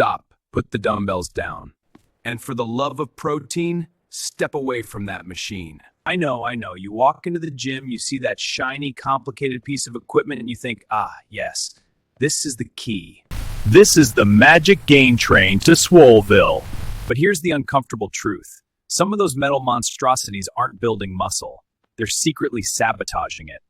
Stop. Put the dumbbells down. And for the love of protein, step away from that machine. I know. You walk into the gym, you see that shiny, complicated piece of equipment, and you think, yes, this is the key. This is the magic gain train to Swoleville. But here's the uncomfortable truth. Some of those metal monstrosities aren't building muscle. They're secretly sabotaging it.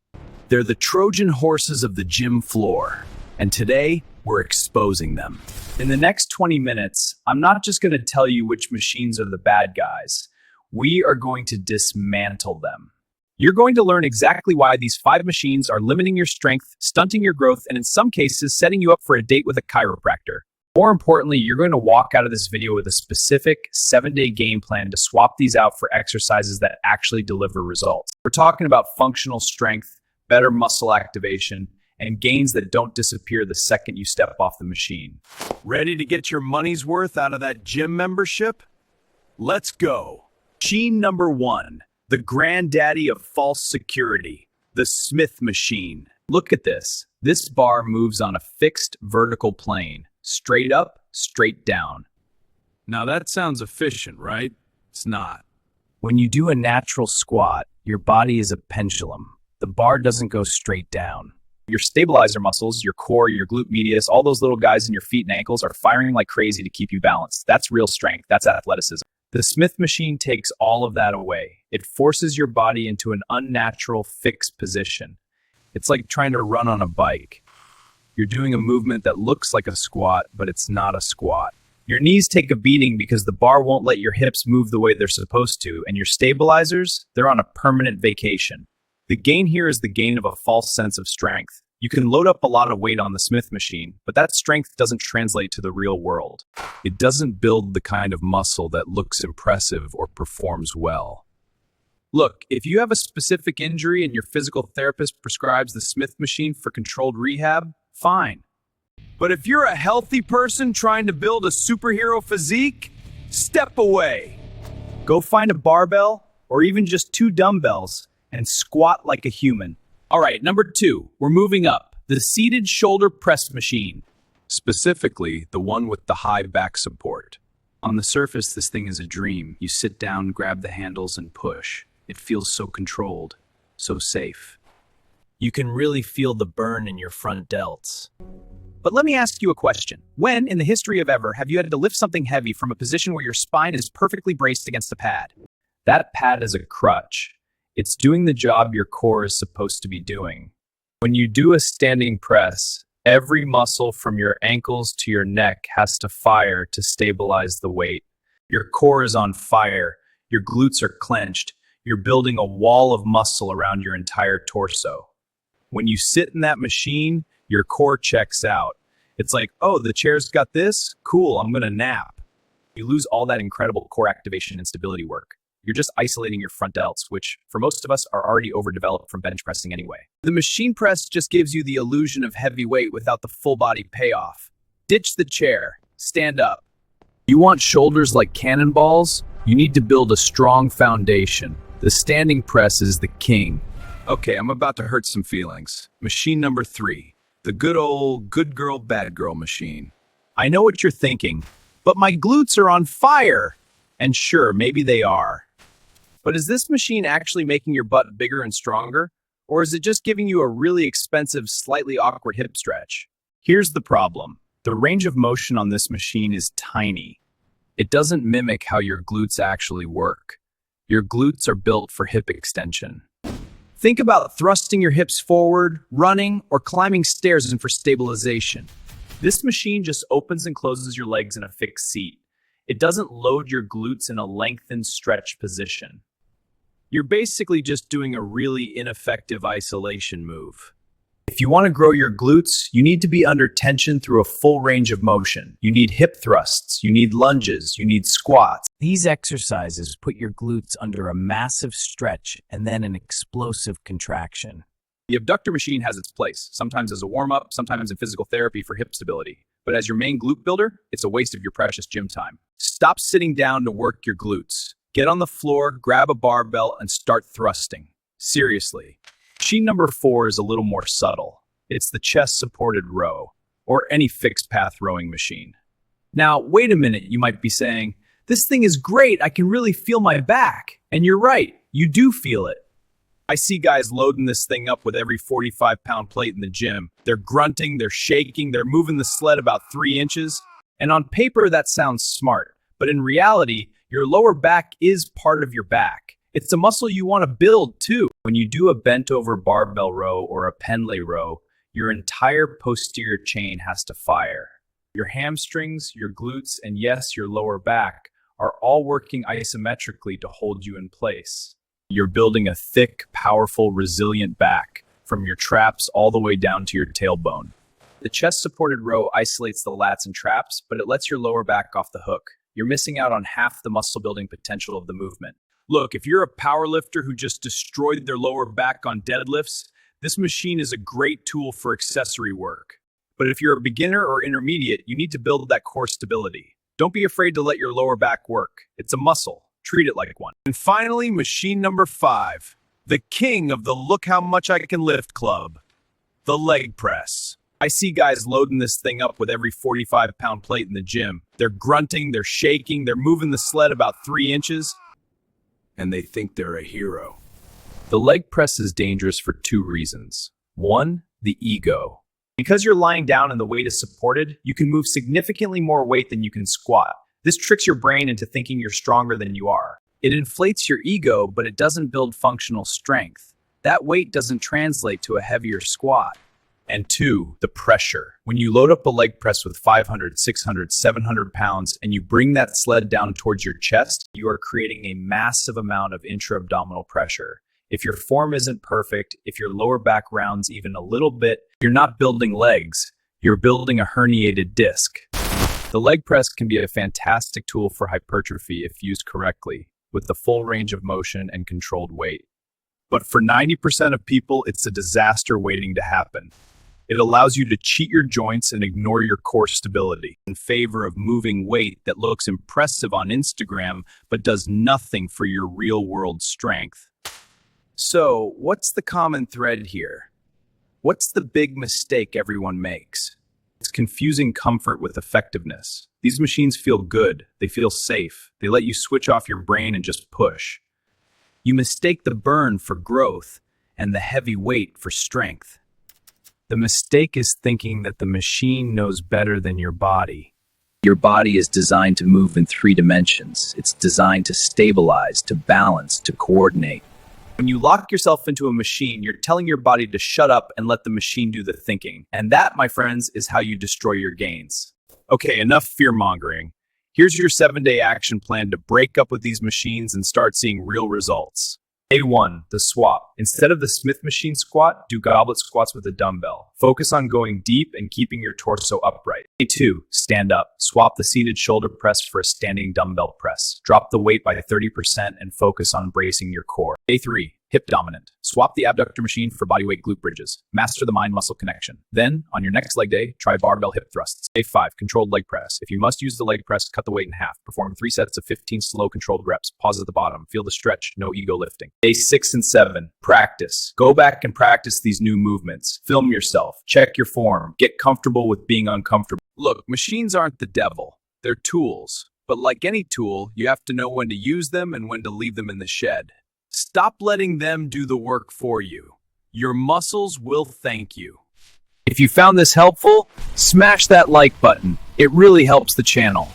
They're the Trojan horses of the gym floor. And today, we're exposing them. In the next 20 minutes, I'm not just going to tell you which machines are the bad guys. We are going to dismantle them. You're going to learn exactly why these 5 machines are limiting your strength, stunting your growth, and in some cases, setting you up for a date with a chiropractor. More importantly, you're going to walk out of this video with a specific 7-day game plan to swap these out for exercises that actually deliver results. We're talking about functional strength, better muscle activation, and gains that don't disappear the second you step off the machine. Ready to get your money's worth out of that gym membership? Let's go. Machine number 1, the granddaddy of false security, the Smith machine. Look at this. This bar moves on a fixed vertical plane, straight up, straight down. Now that sounds efficient, right? It's not. When you do a natural squat, your body is a pendulum. The bar doesn't go straight down. Your stabilizer muscles, your core, your glute medius, all those little guys in your feet and ankles are firing like crazy to keep you balanced. That's real strength. That's athleticism. The Smith machine takes all of that away. It forces your body into an unnatural fixed position. It's like trying to run on a bike. You're doing a movement that looks like a squat, but it's not a squat. Your knees take a beating because the bar won't let your hips move the way they're supposed to, and your stabilizers, they're on a permanent vacation. The gain here is the gain of a false sense of strength. You can load up a lot of weight on the Smith machine, but that strength doesn't translate to the real world. It doesn't build the kind of muscle that looks impressive or performs well. Look, if you have a specific injury and your physical therapist prescribes the Smith machine for controlled rehab, fine. But if you're a healthy person trying to build a superhero physique, step away. Go find a barbell or even just 2 dumbbells and squat like a human. All right, number 2, we're moving up. The seated shoulder press machine. Specifically, the one with the high back support. On the surface, this thing is a dream. You sit down, grab the handles, and push. It feels so controlled, so safe. You can really feel the burn in your front delts. But let me ask you a question. When, in the history of ever, have you had to lift something heavy from a position where your spine is perfectly braced against a pad? That pad is a crutch. It's doing the job your core is supposed to be doing. When you do a standing press, every muscle from your ankles to your neck has to fire to stabilize the weight. Your core is on fire. Your glutes are clenched. You're building a wall of muscle around your entire torso. When you sit in that machine, your core checks out. It's like, oh, the chair's got this? Cool, I'm gonna nap. You lose all that incredible core activation and stability work. You're just isolating your front delts, which, for most of us, are already overdeveloped from bench pressing anyway. The machine press just gives you the illusion of heavy weight without the full body payoff. Ditch the chair. Stand up. You want shoulders like cannonballs? You need to build a strong foundation. The standing press is the king. Okay, I'm about to hurt some feelings. Machine number 3. The good old good girl, bad girl machine. I know what you're thinking, but my glutes are on fire. And sure, maybe they are. But is this machine actually making your butt bigger and stronger? Or is it just giving you a really expensive, slightly awkward hip stretch? Here's the problem. The range of motion on this machine is tiny. It doesn't mimic how your glutes actually work. Your glutes are built for hip extension. Think about thrusting your hips forward, running, or climbing stairs for stabilization. This machine just opens and closes your legs in a fixed seat. It doesn't load your glutes in a lengthened stretch position. You're basically just doing a really ineffective isolation move. If you want to grow your glutes, you need to be under tension through a full range of motion. You need hip thrusts, you need lunges, you need squats. These exercises put your glutes under a massive stretch and then an explosive contraction. The abductor machine has its place, sometimes as a warm-up, sometimes in physical therapy for hip stability. But as your main glute builder, it's a waste of your precious gym time. Stop sitting down to work your glutes. Get on the floor, grab a barbell, and start thrusting. Seriously. Machine number 4 is a little more subtle. It's the chest-supported row, or any fixed-path rowing machine. Now, wait a minute, you might be saying, this thing is great, I can really feel my back. And you're right, you do feel it. I see guys loading this thing up with every 45-pound plate in the gym. They're grunting, they're shaking, they're moving the sled about 3 inches. And on paper, that sounds smart. But in reality, your lower back is part of your back. It's a muscle you want to build too. When you do a bent over barbell row or a pendlay row, your entire posterior chain has to fire. Your hamstrings, your glutes, and yes, your lower back are all working isometrically to hold you in place. You're building a thick, powerful, resilient back from your traps all the way down to your tailbone. The chest-supported row isolates the lats and traps, but it lets your lower back off the hook. You're missing out on half the muscle-building potential of the movement. Look, if you're a powerlifter who just destroyed their lower back on deadlifts, this machine is a great tool for accessory work. But if you're a beginner or intermediate, you need to build that core stability. Don't be afraid to let your lower back work. It's a muscle. Treat it like one. And finally, machine number 5, the king of the Look How Much I Can Lift Club, the leg press. I see guys loading this thing up with every 45-pound plate in the gym. They're grunting, they're shaking, they're moving the sled about 3 inches, and they think they're a hero. The leg press is dangerous for 2 reasons. 1, the ego. Because you're lying down and the weight is supported, you can move significantly more weight than you can squat. This tricks your brain into thinking you're stronger than you are. It inflates your ego, but it doesn't build functional strength. That weight doesn't translate to a heavier squat. And 2, the pressure. When you load up a leg press with 500, 600, 700 pounds and you bring that sled down towards your chest, you are creating a massive amount of intra-abdominal pressure. If your form isn't perfect, if your lower back rounds even a little bit, you're not building legs, you're building a herniated disc. The leg press can be a fantastic tool for hypertrophy if used correctly, with the full range of motion and controlled weight. But for 90% of people, it's a disaster waiting to happen. It allows you to cheat your joints and ignore your core stability in favor of moving weight that looks impressive on Instagram, but does nothing for your real-world strength. So, what's the common thread here? What's the big mistake everyone makes? It's confusing comfort with effectiveness. These machines feel good, they feel safe, they let you switch off your brain and just push. You mistake the burn for growth and the heavy weight for strength. The mistake is thinking that the machine knows better than your body. Your body is designed to move in 3 dimensions. It's designed to stabilize, to balance, to coordinate. When you lock yourself into a machine, you're telling your body to shut up and let the machine do the thinking. And that, my friends, is how you destroy your gains. Okay, enough fear-mongering. Here's your 7-day action plan to break up with these machines and start seeing real results. Day 1, the swap. Instead of the Smith machine squat, do goblet squats with a dumbbell. Focus on going deep and keeping your torso upright. Day 2, stand up. Swap the seated shoulder press for a standing dumbbell press. Drop the weight by 30% and focus on bracing your core. Day 3, hip dominant. Swap the abductor machine for bodyweight glute bridges. Master the mind-muscle connection. Then, on your next leg day, try barbell hip thrusts. Day 5, controlled leg press. If you must use the leg press, cut the weight in half. Perform 3 sets of 15 slow controlled reps. Pause at the bottom. Feel the stretch. No ego lifting. Day 6 and 7, practice. Go back and practice these new movements. Film yourself. Check your form. Get comfortable with being uncomfortable. Look, machines aren't the devil. They're tools. But like any tool, you have to know when to use them and when to leave them in the shed. Stop letting them do the work for you. Your muscles will thank you. If you found this helpful, smash that like button. It really helps the channel.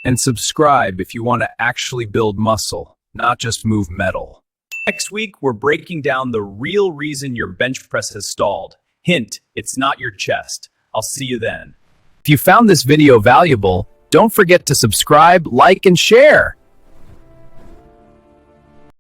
And subscribe if you want to actually build muscle, not just move metal. Next week, we're breaking down the real reason your bench press has stalled. Hint, it's not your chest. I'll see you then. If you found this video valuable, don't forget to subscribe, like, and share.